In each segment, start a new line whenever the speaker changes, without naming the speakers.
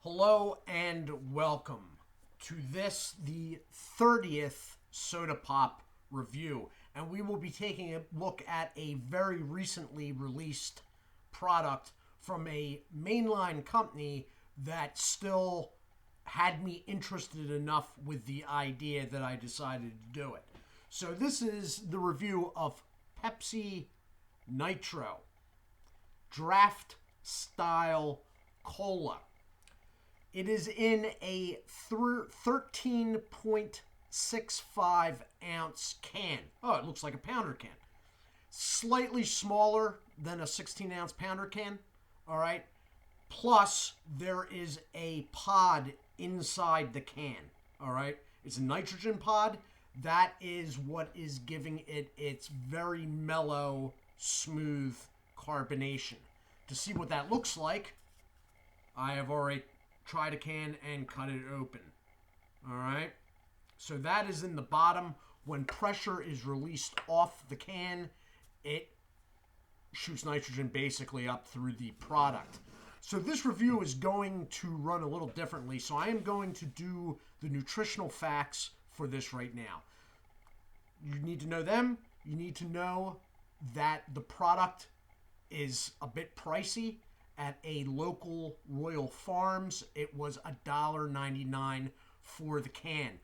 Hello and welcome to this, the 30th Soda Pop review. And we will be taking a look at a very recently released product from a mainline company that still had me interested enough with the idea that I decided to do it. So this is the review of Pepsi Nitro Draft Style Cola. It is in a 13.65 ounce can. Oh, it looks like a pounder can. Slightly smaller than a 16 ounce pounder can. All right. Plus, there is a pod inside the can. All right. It's a nitrogen pod. That is what is giving it its very mellow, smooth carbonation. To see what that looks like, I have already tried a can and cut it open. All right. So that is in the bottom. When pressure is released off the can, it shoots nitrogen basically up through the product. So this review is going to run a little differently. So I am going to do the nutritional facts for this right now. You need to know them. You need to know that the product is a bit pricey. At a local Royal Farms, it was $1.99 for the can.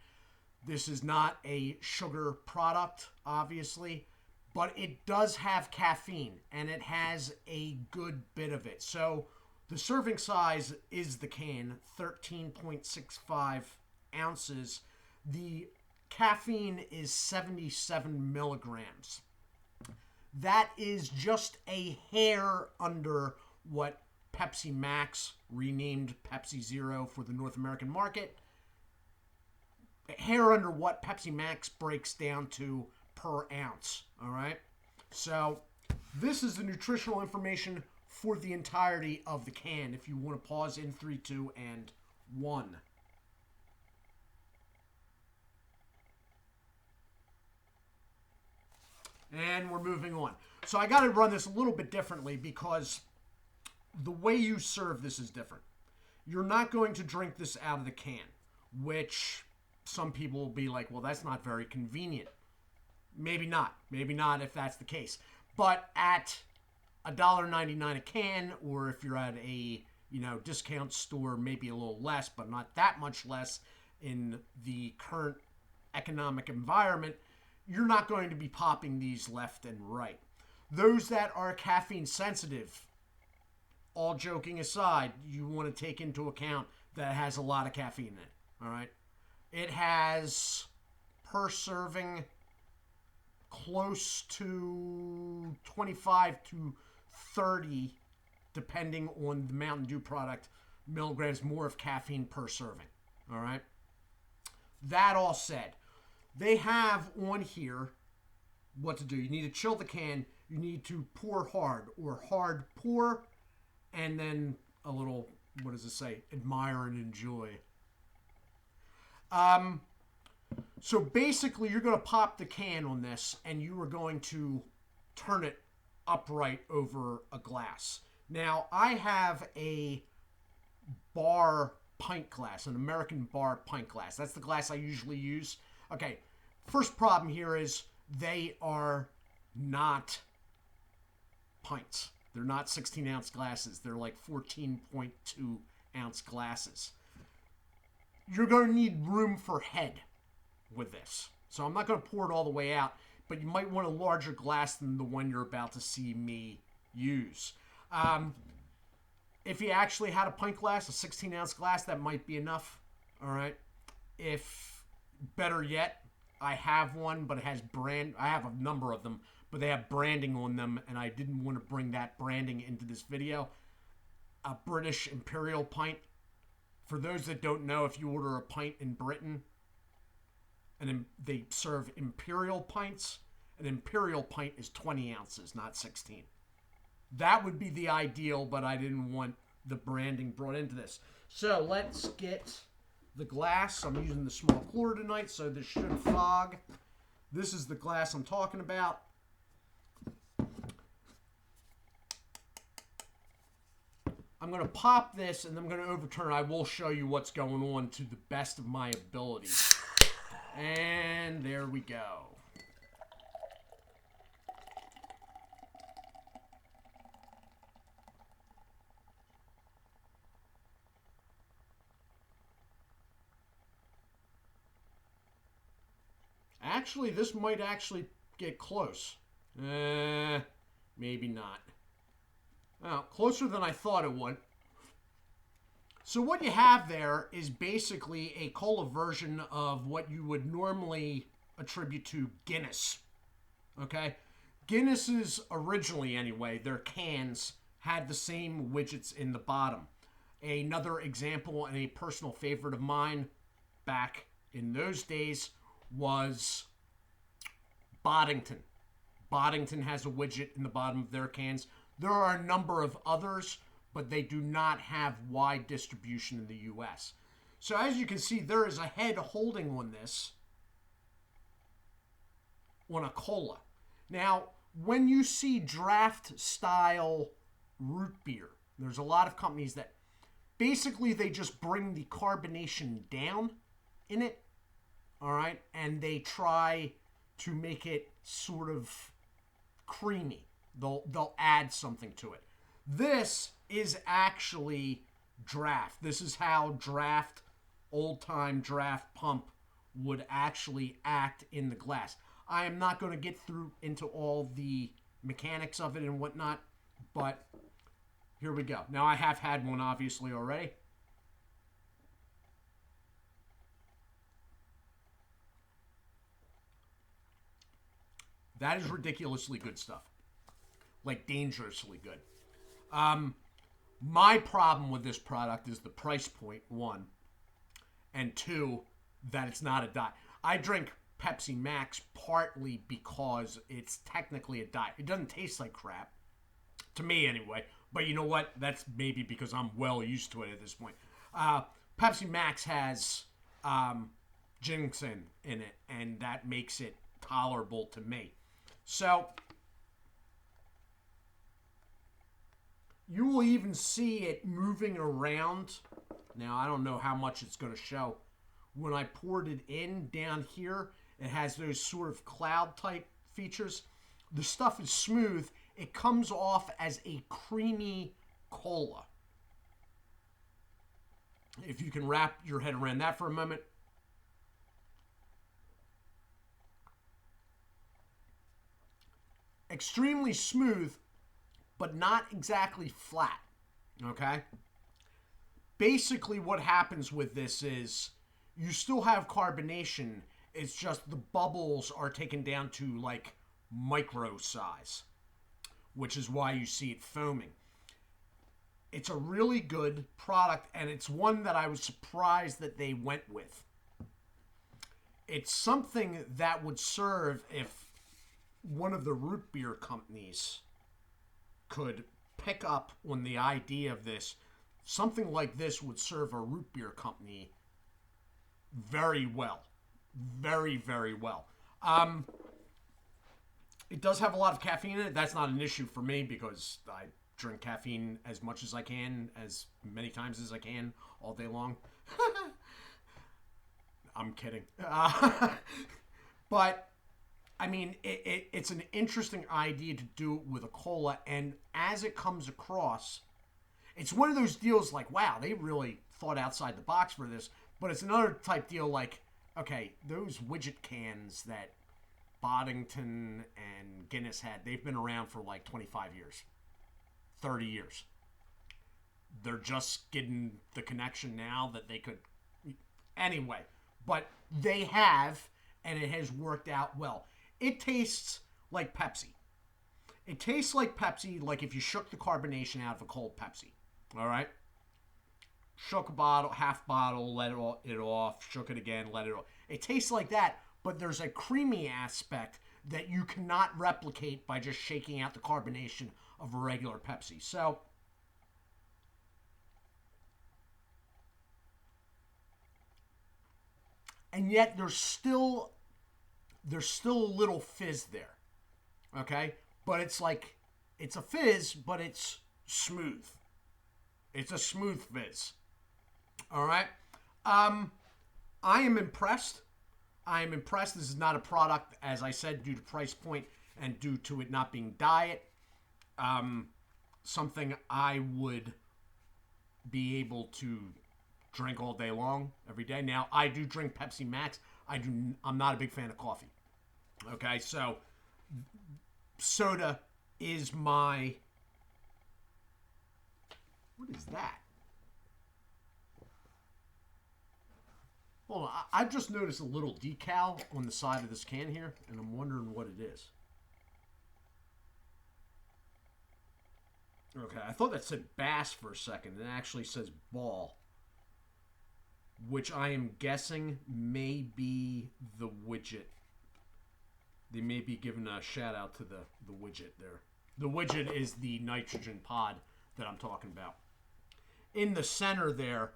This is not a sugar product, obviously, but it does have caffeine, and it has a good bit of it. So the serving size is the can, 13.65 ounces. The caffeine is 77 milligrams. That is just a hair under what Pepsi Max, renamed Pepsi Zero for the North American market, a hair under what Pepsi Max breaks down to per ounce. All right. So this is the nutritional information for the entirety of the can. If you want to pause in 3, 2, and 1. And we're moving on. So I got to run this a little bit differently because the way you serve this is different. You're not going to drink this out of the can, which some people will be like, well, that's not very convenient. Maybe not. Maybe not if that's the case. But at $1.99 a can, or if you're at a discount store, maybe a little less, but not that much less in the current economic environment, you're not going to be popping these left and right. Those that are caffeine sensitive, all joking aside, you want to take into account that it has a lot of caffeine in it. All right. It has, per serving, close to 25 to 30, depending on the Mountain Dew product, milligrams more of caffeine per serving. All right. That all said, they have on here what to do. You need to chill the can. You need to pour hard or hard pour. And then a little, what does it say? Admire and enjoy. So basically, you're going to pop the can on this, and you are going to turn it upright over a glass. Now, I have a bar pint glass, an American bar pint glass. That's the glass I usually use. Okay, first problem here is they are not pints. They're not 16-ounce glasses. They're like 14.2-ounce glasses. You're going to need room for head with this. So I'm not going to pour it all the way out, but you might want a larger glass than the one you're about to see me use. If you actually had a pint glass, a 16-ounce glass, that might be enough. All right. If, better yet, I have one, but it has brand. I have a number of them, but they have branding on them, and I didn't want to bring that branding into this video. A British Imperial pint. For those that don't know, if you order a pint in Britain, and then they serve Imperial pints, an Imperial pint is 20 ounces, not 16. That would be the ideal, but I didn't want the branding brought into this. So let's get the glass. I'm using the small cooler tonight, so this should fog. This is the glass I'm talking about. I'm going to pop this and I'm going to overturn it. I will show you what's going on to the best of my ability. And there we go. Actually, this might actually get close. Maybe not. Well, closer than I thought it would. So what you have there is basically a cola version of what you would normally attribute to Guinness. Okay? Guinness's originally, anyway, their cans had the same widgets in the bottom. Another example and a personal favorite of mine back in those days was Boddington. Boddington has a widget in the bottom of their cans. There are a number of others, but they do not have wide distribution in the U.S. So as you can see, there is a head holding on this, on a cola. Now, when you see draft style root beer, there's a lot of companies that basically they just bring the carbonation down in it, all right, and they try to make it sort of creamy. They'll add something to it. This is actually draft. This is how draft, old-time draft pump would actually act in the glass. I am not going to get through into all the mechanics of it and whatnot, but here we go. Now, I have had one, obviously, already. That is ridiculously good stuff. Like, dangerously good. My problem with this product is the price point, one. And two, that it's not a diet. I drink Pepsi Max partly because it's technically a diet. It doesn't taste like crap. To me, anyway. But you know what? That's maybe because I'm well used to it at this point. Pepsi Max has ginseng in it, and that makes it tolerable to me. So, you will even see it moving around. Now, I don't know how much it's going to show. When I poured it in down here, it has those sort of cloud type features. The stuff is smooth. It comes off as a creamy cola. If you can wrap your head around that for a moment. Extremely smooth, but not exactly flat. Okay? Basically, what happens with this is you still have carbonation. It's just the bubbles are taken down to like micro size, which is why you see it foaming. It's a really good product, and it's one that I was surprised that they went with. It's something that would serve if one of the root beer companies could pick up on the idea of this. Something like this would serve a root beer company very well. Very, very well. It does have a lot of caffeine in it. That's not an issue for me because I drink caffeine as much as I can, as many times as I can, all day long. I'm kidding. But, I mean, it's an interesting idea to do it with a cola, and as it comes across, it's one of those deals like, wow, they really thought outside the box for this, but it's another type deal like, okay, those widget cans that Boddington and Guinness had, they've been around for like 25 years, 30 years. They're just getting the connection now that they could, anyway, but they have, and it has worked out well. It tastes like Pepsi. It tastes like Pepsi, like if you shook the carbonation out of a cold Pepsi. All right? Shook a bottle, half bottle, let it off, shook it again, let it off. It tastes like that, but there's a creamy aspect that you cannot replicate by just shaking out the carbonation of a regular Pepsi. So, and yet there's still a little fizz there. Okay? But it's like, it's a fizz, but it's smooth. It's a smooth fizz. All right. I am impressed. I am impressed. This is not a product, as I said, due to price point and due to it not being diet. Something I would be able to drink all day long, every day. Now, I do drink Pepsi Max. I'm not a big fan of coffee. Okay, so soda is my... What is that? Hold on, I've just noticed a little decal on the side of this can here, and I'm wondering what it is. Okay, I thought that said Bass for a second. It actually says Ball, which I am guessing may be the widget. They may be giving a shout out to the widget there. The widget is the nitrogen pod that I'm talking about. In the center there,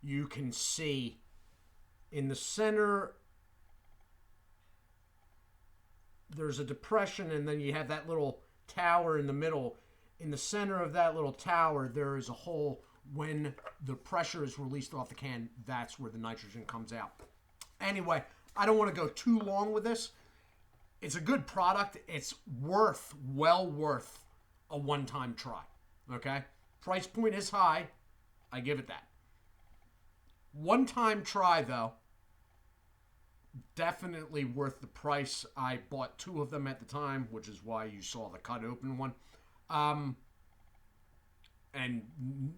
you can see in the center there's a depression, and then you have that little tower in the middle. In the center of that little tower, there is a hole. When the pressure is released off the can, that's where the nitrogen comes out. Anyway, I don't want to go too long with this. It's a good product. It's well worth a one-time try. Okay? Price point is high. I give it that. One-time try, though. Definitely worth the price. I bought 2 of them at the time, which is why you saw the cut open one. And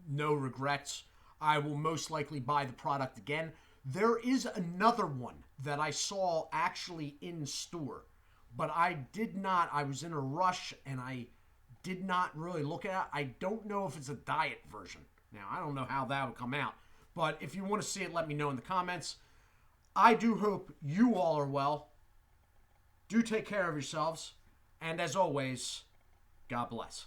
no regrets. I will most likely buy the product again. There is another one that I saw actually in store, but I was in a rush and I did not really look at it. I don't know if it's a diet version. Now, I don't know how that would come out, but if you want to see it, let me know in the comments. I do hope you all are well. Do take care of yourselves. And as always, God bless.